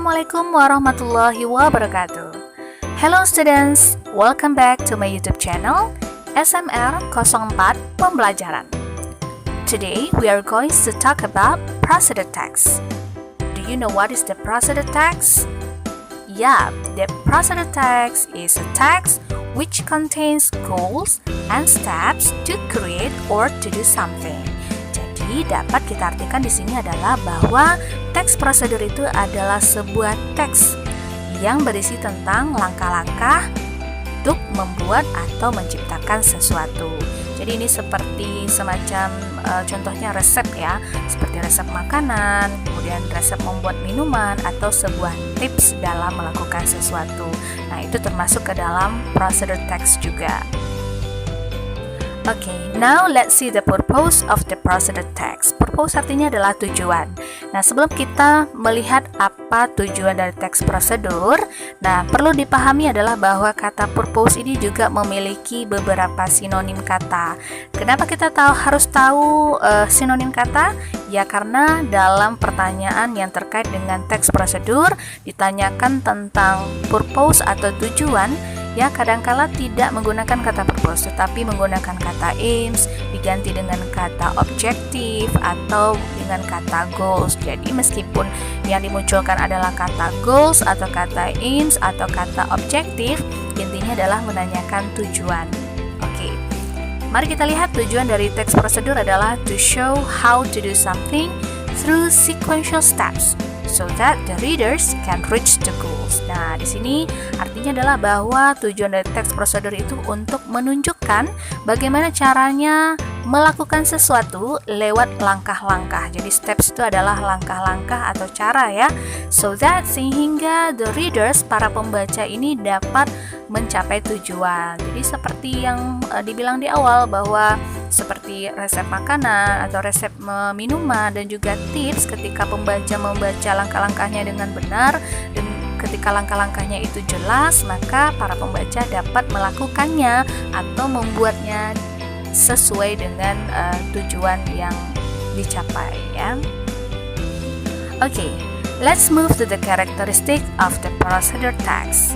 Assalamualaikum warahmatullahi wabarakatuh. Hello students, welcome back to my YouTube channel SMR 04 Pembelajaran. Today we are going to talk about procedure text. Do you know what is the procedure text? Yeah, the procedure text is a text which contains goals and steps to create or to do something. Jadi dapat kita artikan di sini adalah bahwa teks prosedur itu adalah sebuah teks yang berisi tentang langkah-langkah untuk membuat atau menciptakan sesuatu. Jadi ini seperti semacam contohnya resep ya, seperti resep makanan, kemudian resep membuat minuman atau sebuah tips dalam melakukan sesuatu. Nah, itu termasuk ke dalam procedure text juga. Okay, now let's see the purpose of the procedure text. Purpose artinya adalah tujuan. Nah, sebelum kita melihat apa tujuan dari teks prosedur, nah perlu dipahami adalah bahwa kata purpose ini juga memiliki beberapa sinonim kata. Kenapa kita harus tahu sinonim kata? Ya karena dalam pertanyaan yang terkait dengan teks prosedur ditanyakan tentang purpose atau tujuan, ya kadangkala tidak menggunakan kata purpose tetapi menggunakan kata aims diganti dengan kata objective atau dengan kata goals. Jadi meskipun yang dimunculkan adalah kata goals atau kata aims atau kata objective, intinya adalah menanyakan tujuan. Oke. Mari kita lihat tujuan dari teks prosedur adalah to show how to do something through sequential steps so that the readers can reach the goals. Nah, di sini artinya adalah bahwa tujuan dari teks prosedur itu untuk menunjukkan bagaimana caranya melakukan sesuatu lewat langkah-langkah. Jadi steps itu adalah langkah-langkah atau cara ya. So that sehingga the readers, para pembaca ini dapat mencapai tujuan. Jadi seperti yang dibilang di awal bahwa seperti resep makanan atau resep minuman dan juga tips, ketika pembaca membaca langkah-langkahnya dengan benar dan ketika langkah-langkahnya itu jelas, maka para pembaca dapat melakukannya atau membuatnya sesuai dengan tujuan yang dicapai ya. Okay, let's move to the characteristic of the procedure text.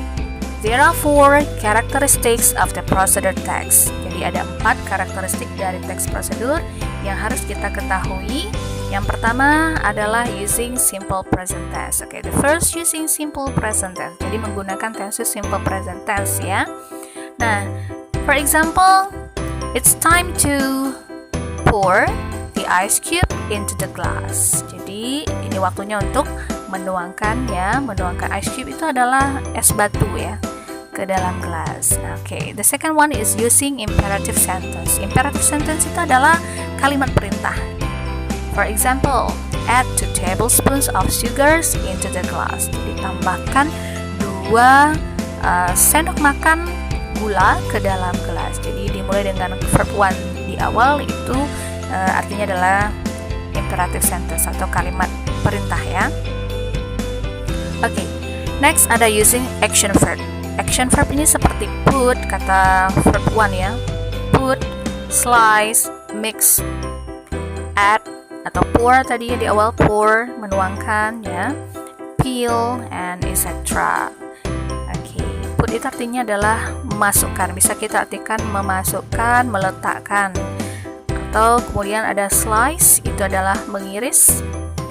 There are 4 characteristics of the procedure text. Jadi ada 4 karakteristik dari teks prosedur yang harus kita ketahui. Yang pertama adalah using simple present tense. Okay, the first using simple present tense. Jadi menggunakan tense simple present tense ya. Nah, for example, it's time to pour the ice cube into the glass. Jadi ini waktunya untuk menuangkan ice cube itu adalah es batu ya ke dalam gelas. Okay, the second one is using imperative sentence. Imperative sentence itu adalah kalimat perintah. For example, add 2 tablespoons of sugars into the glass. Jadi tambahkan 2 sendok makan gula ke dalam gelas. Jadi dimulai dengan verb 1 di awal, itu artinya adalah imperative sentence atau kalimat perintah ya. Okay, next ada using action verb. Action verb ini seperti put, kata verb 1 ya. Put, slice, mix, add atau pour tadi ya di awal, pour menuangkan ya, peel and etc. Okay, put itu artinya adalah memasukkan, bisa kita artikan memasukkan, meletakkan. Atau kemudian ada slice, itu adalah mengiris.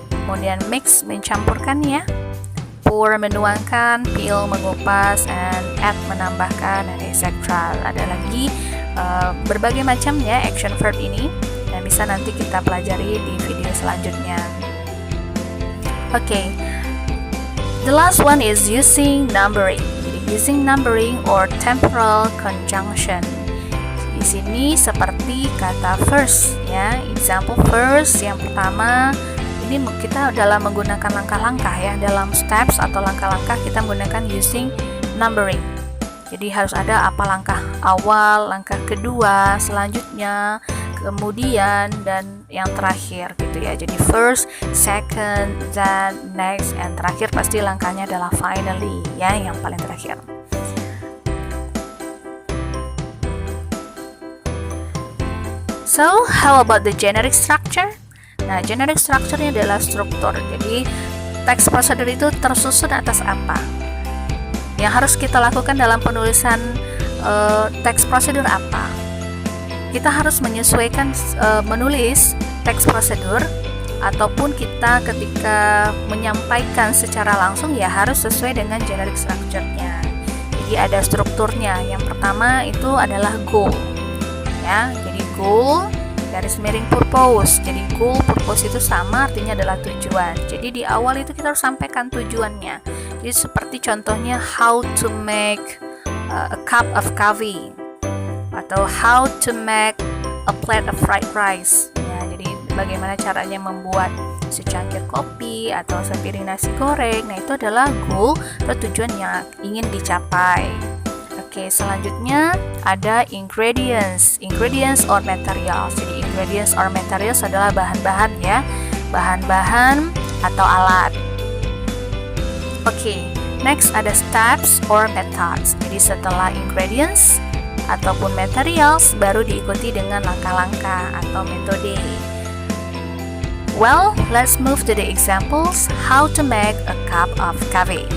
Kemudian mix, mencampurkan ya. Pour menuangkan, peel mengupas, and add menambahkan, and etc. Ada lagi berbagai macam ya action verb ini yang bisa nanti kita pelajari di video selanjutnya. Okay, the last one is using numbering. Jadi using numbering or temporal conjunction. Di sini seperti kata first ya, example first yang pertama. Ini kita dalam menggunakan langkah-langkah ya, dalam steps atau langkah-langkah kita menggunakan using numbering. Jadi harus ada apa langkah awal, langkah kedua, selanjutnya, kemudian dan yang terakhir gitu ya. Jadi first, second, then, next, and terakhir pasti langkahnya adalah finally ya, yang paling terakhir. So, how about the generic structure? Nah, generic structure-nya adalah struktur. Jadi teks prosedur itu tersusun atas apa? Yang harus kita lakukan dalam penulisan teks prosedur apa? Kita harus menyesuaikan menulis teks prosedur, ataupun kita ketika menyampaikan secara langsung ya harus sesuai dengan generic structure-nya. Jadi ada strukturnya. Yang pertama itu adalah goal. Ya, jadi goal garis miring purpose. Jadi goal purpose itu sama, artinya adalah tujuan. Jadi di awal itu kita harus sampaikan tujuannya. Jadi seperti contohnya how to make a cup of coffee, atau how to make a plate of fried rice. Ya, jadi bagaimana caranya membuat secangkir kopi atau sepiring nasi goreng. Nah, itu adalah goal atau tujuan yang ingin dicapai. Oke, selanjutnya ada ingredients or materials. Jadi ingredients or materials adalah bahan-bahan ya, bahan-bahan atau alat. Oke, next ada steps or methods. Jadi setelah ingredients ataupun materials baru diikuti dengan langkah-langkah atau metode. Well, let's move to the examples how to make a cup of coffee.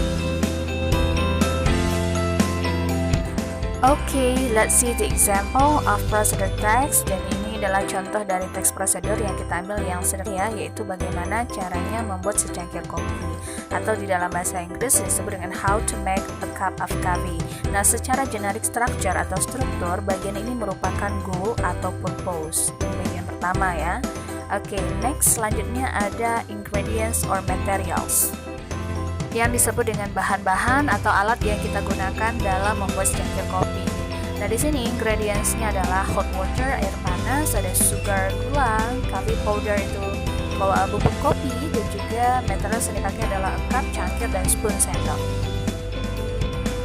Okay, let's see the example of procedure text. Dan ini adalah contoh dari teks prosedur yang kita ambil yang sederhana, yaitu bagaimana caranya membuat secangkir kopi, atau di dalam bahasa Inggris disebut dengan how to make a cup of coffee. Nah, secara generic structure atau struktur, bagian ini merupakan goal atau purpose. Ini bagian pertama ya. Oke, next selanjutnya ada ingredients or materials, yang disebut dengan bahan-bahan atau alat yang kita gunakan dalam membuat secangkir kopi. Nah, di sini ingredients-nya adalah hot water, air panas, ada sugar, gula, coffee powder itu bubuk kopi, dan juga materials yang dipakai adalah cup, cangkir, dan spoon sendok.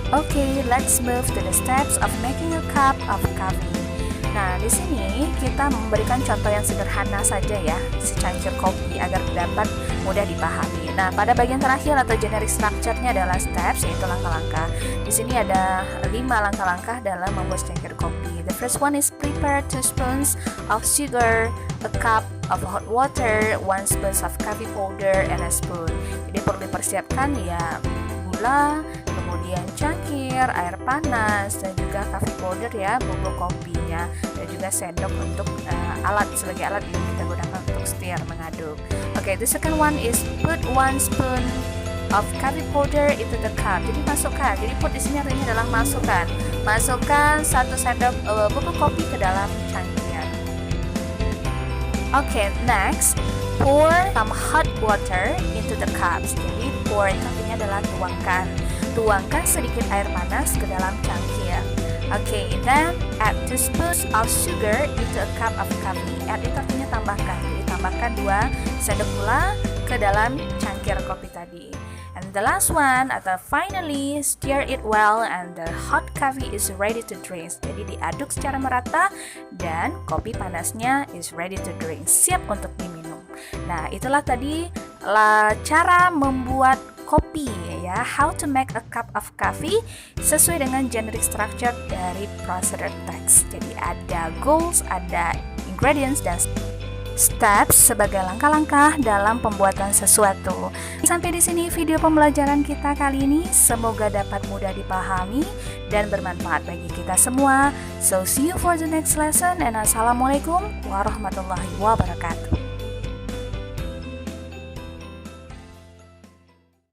Okay, let's move to the steps of making a cup of coffee. Nah, di sini kita memberikan contoh yang sederhana saja ya, secangkir kopi agar dapat mudah dipahami. Nah, pada bagian terakhir atau generic structure-nya adalah steps, yaitu langkah-langkah. Di sini ada 5 langkah-langkah dalam membuat secangkir kopi. The first one is prepare 2 spoons of sugar, a cup of hot water, 1 spoon of coffee powder, and a spoon. Jadi perlu dipersiapkan ya gula, kemudian cangkir, air panas, dan juga coffee powder ya, bubuk kopinya, dan juga sendok untuk sebagai alat yang kita gunakan untuk stir, mengaduk. Oke, the second one is put 1 spoon of coffee powder into the cup. Jadi masukkan. Jadi put di sini artinya adalah masukkan. Masukkan 1 sendok bubuk kopi ke dalam cangkir. Oke, next pour some hot water into the cups. Jadi pour itu artinya adalah tuangkan. Tuangkan sedikit air panas ke dalam cangkir. Okay, then add 2 spoons of sugar into a cup of coffee. Add itu artinya tambahkan. Jadi tambahkan 2 sendok gula ke dalam cangkir kopi tadi. And the last one, atau finally, stir it well and the hot coffee is ready to drink. Jadi diaduk secara merata dan kopi panasnya is ready to drink. Siap untuk diminum. Nah, itulah tadi cara membuat kopi ya, how to make a cup of coffee sesuai dengan generic structure dari procedure text. Jadi ada goals, ada ingredients, dan steps sebagai langkah-langkah dalam pembuatan sesuatu. Sampai di sini video pembelajaran kita kali ini, semoga dapat mudah dipahami dan bermanfaat bagi kita semua. So see you for the next lesson, and assalamualaikum warahmatullahi wabarakatuh.